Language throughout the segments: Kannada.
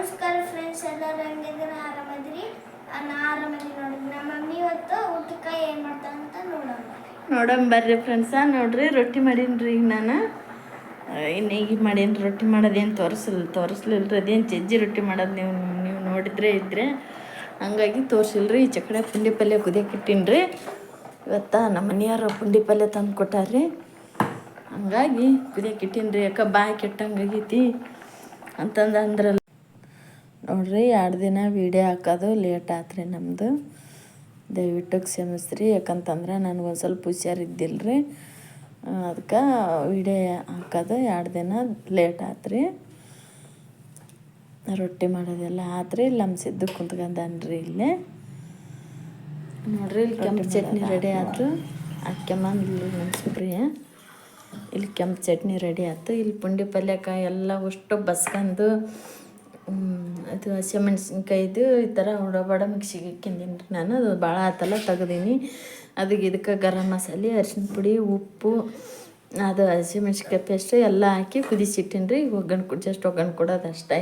ನಮಸ್ಕಾರ ಫ್ರೆಂಡ್ಸ್, ಎಲ್ಲರೂ ಹೆಂಗಿದ್ದೀರ? ಆರಾಮದಿರಿ? ನಾನು ಆರಾಮದಿರಿ ನೋಡಿ. ನಮ್ಮ ಮಮ್ಮಿ ಇವತ್ತು ಊಟಕ್ಕೆ ಏನು ಮಾಡ್ತಾ ಅಂತ ನೋಡೋಣ ಬರ್ರಿ ಫ್ರೆಂಡ್ಸ. ನೋಡ್ರಿ, ರೊಟ್ಟಿ ಮಾಡೀನಿ ಈಗ ನಾನು. ಇನ್ನೀಗ ಮಾಡೀನಿ ರೊಟ್ಟಿ ಮಾಡೋದೇನು ತೋರಿಸ್ಲಿಲ್ಲ ರೀ. ಅದೇನು ಜಜ್ಜಿ ರೊಟ್ಟಿ ಮಾಡೋದು ನೀವು ನೋಡಿದ್ರೆ ಇದ್ದರೆ, ಹಂಗಾಗಿ ತೋರಿಸಿಲ್ರಿ. ಈ ಚಕಡೆ ಪುಂಡಿ ಪಲ್ಯ ಕುದಿಯಕ್ಕೆ ಇಟ್ಟೀನಿ ರೀ. ಇವತ್ತು ನಮ್ಮ ಮನೆಯವ್ರು ಪುಂಡಿ ಪಲ್ಯ ತಂದು ಕೊಟ್ಟಾರ್ರಿ, ಹಂಗಾಗಿ ಕುದಿಯಕ್ಕೆ ಇಟ್ಟೀನಿ ರೀ. ಯಾಕೆ ಬಾಯಿ ಕೆಟ್ಟಂಗಾಗೈತಿ ಅಂದ್ರಲ್ಲ. ನೋಡ್ರಿ, 2 ದಿನ ವೀಡಿಯೋ ಹಾಕೋದು ಲೇಟ್ ಆತ್ರಿ ನಮ್ಮದು. ದಯವಿಟ್ಟು ಕ್ಷಮಿಸ್ರಿ, ಯಾಕಂತಂದ್ರೆ ನನಗೊಂದು ಸ್ವಲ್ಪ ಹುಷಾರಿದ್ದಿಲ್ಲ ರೀ. ಅದಕ್ಕೆ ವೀಡಿಯೋ ಹಾಕೋದು 2 ದಿನ ಲೇಟ್ ಆತ್ರಿ. ರೊಟ್ಟಿ ಮಾಡೋದೆಲ್ಲ ಆತ್ರಿ. ಇಲ್ಲಿ ನಮ್ಮ ಸಿದ್ದು ಕುಂತ್ಕೊಂಡನ್ರಿ ಇಲ್ಲೇ. ನೋಡ್ರಿ, ಇಲ್ಲಿ ಕೆಂಪು ಚಟ್ನಿ ರೆಡಿ ಆಯ್ತು. ಅಕ್ಕೆಮ್ಮಂದು ನಮ್ಮ ಸುಪ್ರಿಯ ಇಲ್ಲಿ ಕೆಂಪು ಚಟ್ನಿ ರೆಡಿ ಆಯ್ತು. ಇಲ್ಲಿ ಪುಂಡಿ ಪಲ್ಯಕಾಯಿ ಎಲ್ಲ ಅಷ್ಟು ಬಸ್ಕೊಂಡು ಅದು ಹಸಿಮೆಣ್ಸಿನ್ಕಾಯಿದು ಈ ಥರ ಹೊಡಬಾಡ ಮಿಕ್ಸಿಗೆ ಇಕ್ಕಿಂದೀನಿ ರೀ ನಾನು. ಅದು ಭಾಳ ಆತಲ್ಲ, ತೆಗ್ದೀನಿ. ಇದಕ್ಕೆ ಗರಂ ಮಸಾಲೆ, ಅರಿಶಿನ ಪುಡಿ, ಉಪ್ಪು, ಅದು ಹಸಿಮೆಣ್ಸಿನ್ಕಾಯಿ ಪೇಸ್ಟ್ ಎಲ್ಲ ಹಾಕಿ ಕುದಿಸಿಟ್ಟಿನಿ ರೀ. ಈಗ ಒಗ್ಗರಣೆ ಕೊಡೋದು ಅಷ್ಟೇ.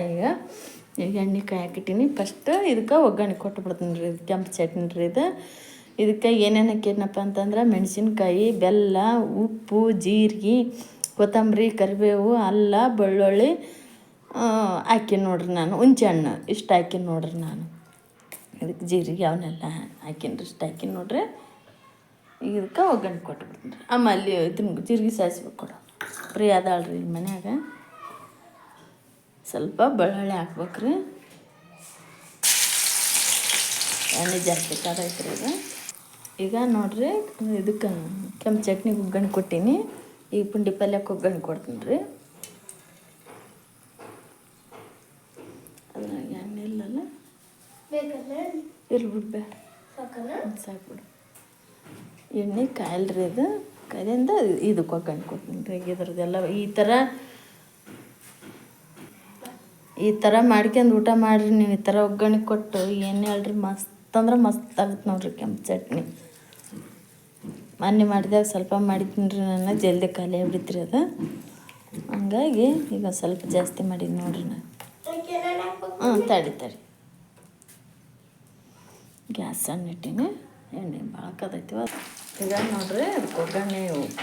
ಈಗ ಎಣ್ಣೆ ಕಾಯಿ ಹಾಕಿಟ್ಟಿನಿ. ಫಸ್ಟ್ ಇದಕ್ಕೆ ಒಗ್ಗರಣೆ ಕೊಟ್ಬಿಡ್ತೀನಿ ರೀ. ಇದು ಕೆಂಪು ಚಟ್ನಿ ರೀ. ಇದಕ್ಕೆ ಏನೇನು ಹಾಕಿನಪ್ಪ ಅಂತಂದ್ರೆ ಮೆಣಸಿನ್ಕಾಯಿ, ಬೆಲ್ಲ, ಉಪ್ಪು, ಜೀರಿಗೆ, ಕೊತ್ತಂಬರಿ, ಕರಿಬೇವು, ಅಲ್ಲ, ಬೆಳ್ಳುಳ್ಳಿ ಹಾಕಿ ನೋಡ್ರಿ ನಾನು. ಹುಂಚೆ ಹಣ್ಣು ಇಷ್ಟು ಹಾಕಿ ನೋಡ್ರಿ ನಾನು. ಇದಕ್ಕೆ ಜೀರಿಗೆ ಅವನ್ನೆಲ್ಲ ಹಾಕಿನಿ ರೀ. ಇಷ್ಟು ಹಾಕಿ ನೋಡ್ರಿ. ಈಗ ಇದಕ್ಕೆ ಒಗ್ಗರಣೆ ಕೊಟ್ಬಿಡ್ತೀನಿ ರೀ. ಆಮೇಲೆ ಇದನ್ನು ಜೀರಿಗೆ ಸಾಸಿವೆ ಕೊಡೋ ಫ್ರೀ ಅದಾಳ್ರಿ ಇಲ್ಲಿ ಮನ್ಯಾಗ. ಸ್ವಲ್ಪ ಬೆಳ್ಳುಳ್ಳಿ ಹಾಕ್ಬೇಕ್ರಿ. ಎಣ್ಣೆ ಜಾಸ್ತಿ ಕಾದೈತ್ರಿ ಈಗ ನೋಡ್ರಿ. ಇದಕ್ಕೆ ಕೆಂಪು ಚಟ್ನಿಗೆ ಒಗ್ಗರಣೆ ಕೊಟ್ಟೀನಿ. ಈಗ ಪುಂಡಿ ಪಲ್ಯಕ್ಕೆ ಒಗ್ಗರಣೆ ಕೊಡ್ತೀನಿ ರೀ. ಅದ್ರಾಗ ಎಣ್ಣೆ ಇಲ್ಲಲ್ಲ, ಇರ್ಬಿಡ್ಬೇಡ, ಸಾಕ್ಬಿಡು. ಎಣ್ಣೆ ಕಾಯಲ್ರಿ. ಇದು ಕಾಯ್ದಿಂದ ಇದಕ್ಕೆ ಒಗ್ಗರಣೆ ಕೊಡ್ತೀನಿ ರೀ. ಇದ್ರದ್ದೆಲ್ಲ ಈ ಥರ ಮಾಡ್ಕೊಂಡು ಊಟ ಮಾಡಿರಿ ನೀವು. ಈ ಥರ ಒಗ್ಗರಣೆ ಕೊಟ್ಟು ಏನು ಹೇಳ್ರಿ, ಮಸ್ತ್ ಅಂದ್ರೆ ಮಸ್ತ್ ಆಗುತ್ತೆ ನೋಡ್ರಿ ಕೆಂಪು ಚಟ್ನಿ. ಮೊನ್ನೆ ಮಾಡಿದಾಗ ಸ್ವಲ್ಪ ಮಾಡಿದ್ದೀನಿ ರೀ ನಾನು. ಜಲ್ದಿ ಖಾಲಿ ಆಗ್ಬಿಡ್ತೀರಿ ಅದು. ಹಂಗಾಗಿ ಈಗ ಸ್ವಲ್ಪ ಜಾಸ್ತಿ ಮಾಡೀನಿ ನೋಡ್ರಿ ನಾನು. ತಡಿ ಗ್ಯಾಸ್ ಸಣ್ಣ ಇಟ್ಟೀನಿ. ಎಣ್ಣೆ ಭಾಳ ಕದೈತಿವ. ಈಗ ನೋಡ್ರಿ, ಅದಕ್ಕೆ ಒಗ್ಗರಣೆ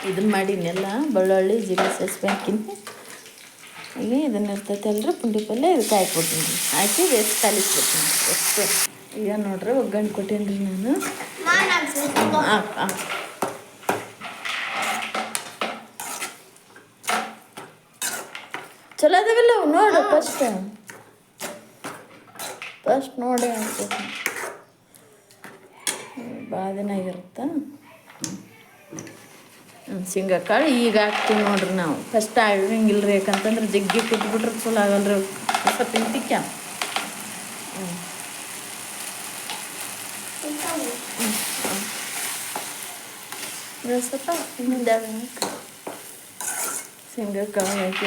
ಇದನ್ನು ಮಾಡೀನೆಲ್ಲ. ಬೆಳ್ಳುಳ್ಳಿ, ಜೀರಿಗೆ, ಸಾಸಿವೆ ಹಾಕಿನಿ. ಈಗ ಇದನ್ನು ಇರ್ತೈತೆ ಅಲ್ರಿ ಪುಂಡಿ ಪಲ್ಯ, ಇದಕ್ಕೆ ಹಾಕ್ಬಿಡ್ತೀನಿ ರೀ. ಹಾಕಿ ಎಷ್ಟು ಕಲಿಸ್ಬಿಡ್ತೀನಿ ಎಷ್ಟು. ಈಗ ನೋಡ್ರಿ, ಒಗ್ಗರಣೆ ಕೊಟ್ಟೀನಿ ರೀ ನಾನು. ಚಲೋ ಅದಾವಿಲ್ಲ ಅವು ನೋಡು. ಫಸ್ಟ್ ನೋಡಿ ಹಾಕ್ಬೇಕು. ಭಾಳ ದಿನ ಆಗಿರುತ್ತೆ. ಶೇಂಗಾ ಕಾಳು ಈಗ ಹಾಕ್ತೀವಿ ನೋಡ್ರಿ ನಾವು. ಫಸ್ಟ್ ಆಗಂಗಿಲ್ಲ ರೀ, ಯಾಕಂತಂದ್ರೆ ಜಗ್ಗಿ ಕುಟ್ಬಿಟ್ರೆ ಚಲೋ ಆಗಲ್ಲ ರೀ. ಸ್ವಲ್ಪ ತಿಂತಿಕ್ಕ ಸ್ವಲ್ಪ ಶೇಂಗಾ ಕಾಳು ಹಾಕಿ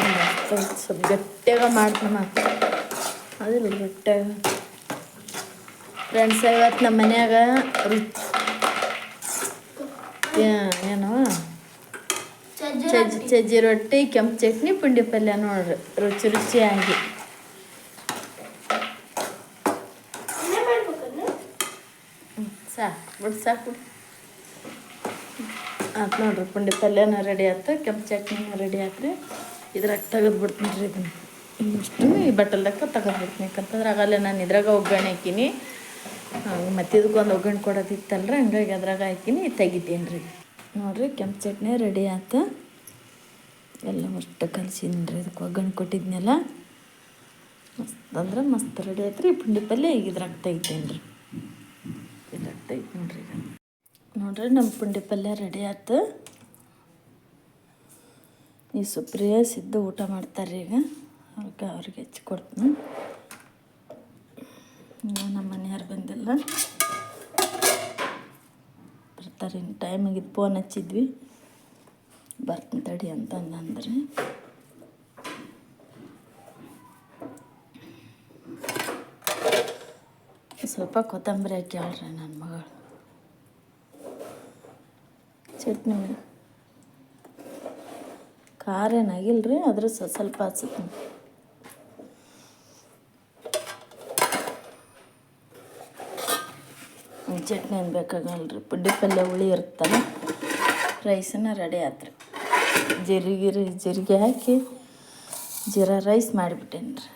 ಸ್ವಲ್ಪ ಗಟ್ಟಿಯಾಗ ಮಾಡ್ತಾನೆ. ಅದಿಲ್ಲ ಗಟ್ಟಿಯಾಗ ಫ್ರೆಂಡ್ಸ್. ಇವತ್ತು ನಮ್ಮ ಮನ್ಯಾಗ ಏನು ಸಜ್ಜಿ ರೊಟ್ಟಿ, ಕೆಂಪು ಚಟ್ನಿ, ಪುಂಡಿ ಪಲ್ಯ ನೋಡ್ರಿ. ರುಚಿಯಾಗಿ ಸಾಕು ಆಯ್ತು ನೋಡ್ರಿ. ಪುಂಡಿ ಪಲ್ಯನ ರೆಡಿ ಆಯ್ತು, ಕೆಂಪು ಚಟ್ನಿನ ರೆಡಿ ಆಯ್ತು. ಇದ್ರಾಗ ತೆಗೆದ್ಬಿಡ್ತೀನಿ ರೀ. ಇದನ್ನು ಇಷ್ಟು ಈ ಬಟ್ಟಲ್ದಾಗ ತೆಗೆದ್ಬಿಡ್ತೀನಿ. ಯಾಕಂತಂದ್ರೆ ಆಗಲ್ಲ ನಾನು ಇದ್ರಾಗ ಒಗ್ಗರಣೆ ಹಾಕೀನಿ. ಮತ್ತು ಇದಕ್ಕೊಂದು ಒಗ್ಗರಣೆ ಕೊಡೋದಿತ್ತಲ್ರಿ, ಹಂಗಾಗಿ ಅದ್ರಾಗ ಹಾಕೀನಿ ತೆಗಿತೀನಿ ರೀ. ನೋಡಿರಿ, ಕೆಂಪು ಚಟ್ನಿ ರೆಡಿ ಆಯ್ತು. ಎಲ್ಲ ಅಷ್ಟು ಕಲಿಸಿದ್ದೀನಿ ರೀ. ಇದಕ್ಕೆ ಒಗ್ಗರಣೆ ಕೊಟ್ಟಿದ್ನೆಲ್ಲ ಮಸ್ತ್ ಅಂದ್ರೆ ಮಸ್ತ್ ರೆಡಿ ಆಯ್ತು ರೀ. ಪುಂಡಿ ಪಲ್ಯ ಈಗ ಇದ್ರಾಗ ತೆಗಿತೀನಿ ರೀ. ಇದ್ರಾಗ ತೆಗಿತು ನೋಡ್ರಿ. ನೋಡ್ರಿ, ನಮ್ಮ ಪುಂಡಿ ಪಲ್ಯ ರೆಡಿ ಆಯ್ತು. ಈ ಸುಪ್ರಿಯ ಸಿದ್ದು ಊಟ ಮಾಡ್ತಾರೆ ಈಗ. ಅವ್ರಿಗೆ ಹೆಚ್ಚಿ ಕೊಡ್ತೀನಿ. ನಮ್ಮ ಮನೆಯವ್ರು ಬಂದಿಲ್ಲ, ಬರ್ತಾರೆ. ಇನ್ನು ಟೈಮಿಗೆ ಫೋನ್ ಹಚ್ಚಿದ್ವಿ, ಬರ್ತೀನಿ ತಡಿ ಅಂತಂದ್ರೆ. ಸ್ವಲ್ಪ ಕೊತ್ತಂಬರಿ ಹಾಕಿ ಹೇಳ್ರಿ ನನ್ನ ಮಗಳು. ಚಟ್ನಿ ಖಾರ ಏನಾಗಿಲ್ಲ ರೀ, ಆದರೂ ಸ್ವಲ್ಪ ಹಚ್ಚುತ್ತೆ. ಚಟ್ನಿ ಏನು ಬೇಕಾಗಲ್ರಿ, ಪುಂಡಿ ಪಲ್ಯ ಹುಳಿ ಇರುತ್ತಲ್ಲ. ರೈಸನ್ನ ರೆಡಿ ಆತ್ರಿ. ಜೀರಿಗೆ ಹಾಕಿ ಜೀರಾ ರೈಸ್ ಮಾಡಿಬಿಟ್ಟೇನಿ ರೀ.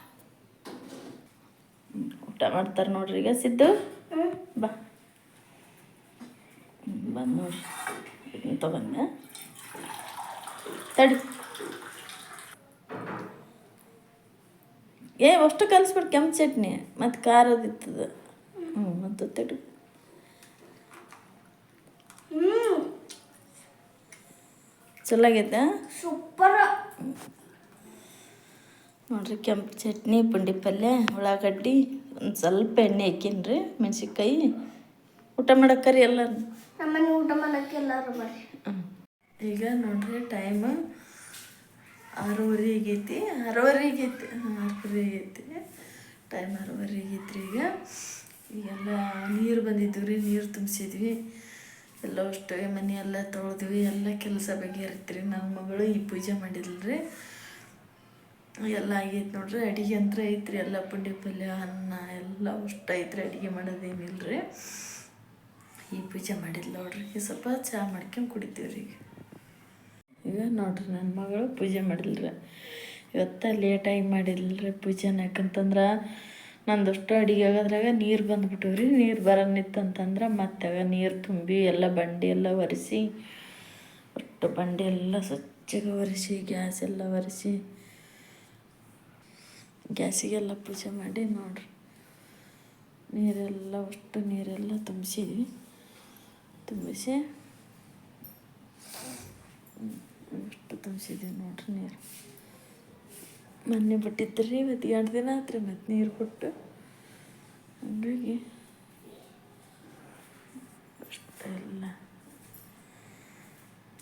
ಊಟ ಮಾಡ್ತಾರೆ ನೋಡ್ರಿ ಈಗ. ಸಿದ್ದು ಬಾ, ಬಂದು ನೋಡ್ರಿ, ಇದನ್ನ ತೊಗೊಂಡೆ ತಡಿ. ಅಷ್ಟು ಕಲಿಸ್ಬಿಟ್ಟು ಕೆಂಪು ಚಟ್ನಿ ಮತ್ತು ಖಾರದಿತ್ತದ. ಮತ್ತು ತಡಿ. ಚಲೋ ಆಗೈತೆ, ಸೂಪರ್ ನೋಡ್ರಿ. ಕೆಂಪು ಚಟ್ನಿ, ಪುಂಡಿ ಪಲ್ಯ, ಉಳ್ಳಾಗಡ್ಡಿ, ಒಂದು ಸ್ವಲ್ಪ ಎಣ್ಣೆ ಹಾಕೀನಿ, ಮೆಣಸಿನ್ಕಾಯಿ. ಊಟ ಮಾಡಕ್ಕರಿ ಎಲ್ಲರೂ. ನಮ್ಮನೆ ಊಟ ಮಾಡಕ್ಕೆ ಎಲ್ಲರೂ ಬರ್ರಿ. ಈಗ ನೋಡ್ರಿ ಟೈಮ್ 6:30 ಆಗೈತಿ. 6:30 ಆಗೈತಿ. ಟೈಮ್ 6:30 ಆಗೈತ್ರಿ. ಈಗೆಲ್ಲ ನೀರು ಬಂದಿದ್ವಿ ರೀ, ನೀರು ತುಂಬಿಸಿದ್ವಿ. ಎಲ್ಲ ಅಷ್ಟು ಮನೆ ಎಲ್ಲ ತೊಳೆದ್ವಿ, ಎಲ್ಲ ಕೆಲಸ ಬಗೆಹರಿತ್ರಿ. ನನ್ನ ಮಗಳು ಈ ಪೂಜೆ ಮಾಡಿದ್ಲ್ರಿ, ಎಲ್ಲ ಆಗೈತೆ ನೋಡ್ರಿ. ಅಡುಗೆ ಅಂತ ಐತ್ರಿ, ಎಲ್ಲ ಪುಂಡಿ ಪಲ್ಯ, ಅನ್ನ ಎಲ್ಲ ಅಷ್ಟು ಐತ್ರಿ. ಅಡುಗೆ ಮಾಡೋದೇನಿಲ್ಲ ರೀ. ಈ ಪೂಜೆ ಮಾಡಿಲ್ಲ ನೋಡ್ರಿ. ಸ್ವಲ್ಪ ಚಹಾ ಮಾಡ್ಕೊಂಡು ಕುಡಿತೀವಿ ರೀ ಈಗ ನೋಡ್ರಿ. ನನ್ನ ಮಗಳು ಪೂಜೆ ಮಾಡಿಲ್ರಿ ಇವತ್ತು. ಲೇಟಾಗಿ ಮಾಡಿಲ್ರಿ ಪೂಜೆನ. ಯಾಕಂತಂದ್ರೆ ನಂದಷ್ಟು ಅಡುಗೆ ಆಗೋದ್ರಾಗ ನೀರು ಬಂದುಬಿಟ್ಟವ್ರಿ. ನೀರು ಬರೋನಿತ್ತಂತಂದ್ರೆ ಮತ್ತೆ ನೀರು ತುಂಬಿ ಎಲ್ಲ ಬಂಡಿ ಎಲ್ಲ ಒರೆಸಿ, ಒಟ್ಟು ಬಂಡಿ ಎಲ್ಲ ಸ್ವಚ್ಛಗೆ ಒರೆಸಿ, ಗ್ಯಾಸ್ ಎಲ್ಲ ಒರೆಸಿ, ಗ್ಯಾಸಿಗೆಲ್ಲ ಪೂಜೆ ಮಾಡಿ ನೋಡ್ರಿ. ನೀರೆಲ್ಲ ನೀರೆಲ್ಲ ತುಂಬಿಸಿದ್ವಿ. ತುಂಬಿಸಿ ಅಷ್ಟು ತುಂಬಿಸಿದ್ವಿ ನೋಡ್ರಿ ನೀರು. ಮೊನ್ನೆ ಬಿಟ್ಟಿದ್ರಿ, ಇವತ್ತು 2 ದಿನ ಆತ್ರಿ ಮತ್ತು ನೀರು ಕೊಟ್ಟು. ಹಂಗಾಗಿ ಅಷ್ಟೆಲ್ಲ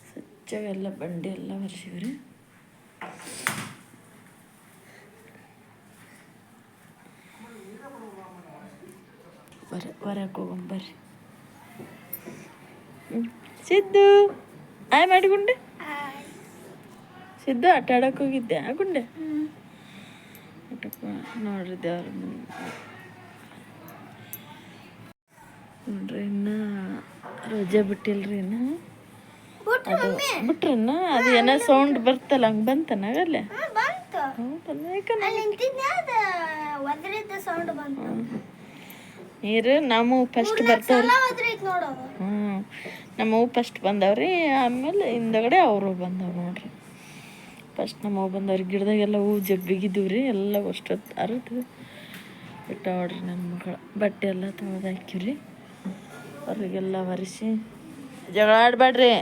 ಸ್ವಚ್ಛಗೆಲ್ಲ ಬಂಡಿ ಎಲ್ಲ ಒರೆಸಿವ್ರಿ. ಹೊರಗೆ ಹೋಗೊಂಬರ್ರಿ. ಸಿದ್ದು ಆಯ್ ಮಾಡಿಗುಂಡೆ. ಸಿದ್ದು ಆಟ ಆಡೋಕೆ ಹೋಗಿದ್ದೆ ಗುಂಡೆ. ನೋಡ್ರಿ ದೇವ್ರ ನೋಡ್ರಿ. ಇನ್ನು ರೋಜೆ ಬಿಟ್ಟಿಲ್ರಿ. ಇನ್ನು ಅದು ಬಿಟ್ರನ್ನ ಅದು ಏನೋ ಸೌಂಡ್ ಬರ್ತಲ್ಲ, ಹಂಗೆ ಬಂತನ ಅಲ್ಲೇ. ಹೌದಲ್ಲ, ನೀರು ನಮ್ಮವು ಫಸ್ಟ್ ಬರ್ತಾವ್ರಿ. ನಮ್ಮವು ಫಸ್ಟ್ ಬಂದವ್ರಿ, ಆಮೇಲೆ ಹಿಂದಗಡೆ ಅವರು ಬಂದವು ನೋಡ್ರಿ. ಫಸ್ಟ್ ನಮ್ಮವು ಬಂದವ್ರಿ. ಗಿಡದಾಗೆಲ್ಲ ಹೂವು ಜಬ್ಬಿಗಿದ್ದೀವಿ ರೀ, ಎಲ್ಲ ಅಷ್ಟೊತ್ತು ಅರಿದು ಬಿಟ್ಟ ನೋಡ್ರಿ. ನನ್ನ ಮಗಳು ಬಟ್ಟೆ ಎಲ್ಲ ತೊಳೆದು ಹಾಕಿವ್ರಿ. ಹೊರಗೆಲ್ಲ ಒರೆಸಿ. ಜಗಳ ಆಡಬೇಡ್ರಿ.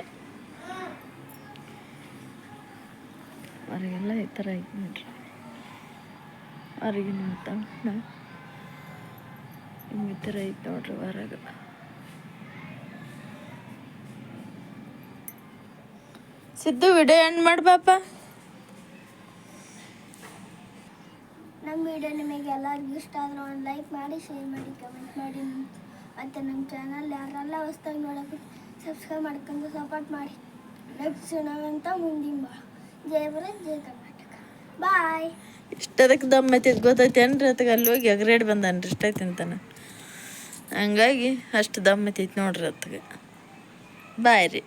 ಹೊರಗೆಲ್ಲ ಈ ಥರ ಐತೆ ನೋಡ್ರಿ. ಹೊರಗೆ ನೋಡ್ತಾವ ನಾವು ಈ ಥರ ಐತೆ ನೋಡ್ರಿ ಹೊರಗೆ. ಸಿದ್ದು ವಿಡಿಯೋ ಎಂಡ್ ಮಾಡಿ ಬಾಪ. ನಮ್ಮ ವಿಡಿಯೋ ನಿಮಗೆ ಎಲ್ಲರಿಗೂ ಇಷ್ಟ ಆದ್ರೆ ಒಂದು ಲೈಕ್ ಮಾಡಿ, ಶೇರ್ ಮಾಡಿ, ಕಮೆಂಟ್ ಮಾಡಿ. ಮತ್ತು ನಮ್ಮ ಚಾನಲ್ ಯಾರೆಲ್ಲ ಹೊಸ್ದಾಗಿ ನೋಡೋಕೆ ಸಬ್ಸ್ಕ್ರೈಬ್ ಮಾಡ್ಕೊಂಡು ಸಪೋರ್ಟ್ ಮಾಡಿ. ನೆಕ್ಸ್ಟ್ ನಾವಂತ ಮುಂದಿನ ಜೈ ಭಾರತ್, ಜೈ ಕರ್ನಾಟಕ. ಬಾಯ್. ಇಷ್ಟದಕ್ಕೆ ದಮ್ಮೈತಿ ಗೊತ್ತೈತೆ ಏನ್ರಿ? ಅದಕ್ಕೆ ಅಲ್ಲಿ ಹೋಗಿ ಅಗ್ರೇಡ್ ಬಂದಾನ್ರಿ, ಇಷ್ಟ ಐತಿ ಅಂತಾನೆ. ಹಂಗಾಗಿ ಅಷ್ಟು ದಮ್ಮೈತೈತಿ ನೋಡ್ರಿ. ಅದಕ್ಕೆ ಬಾಯ್ ರೀ.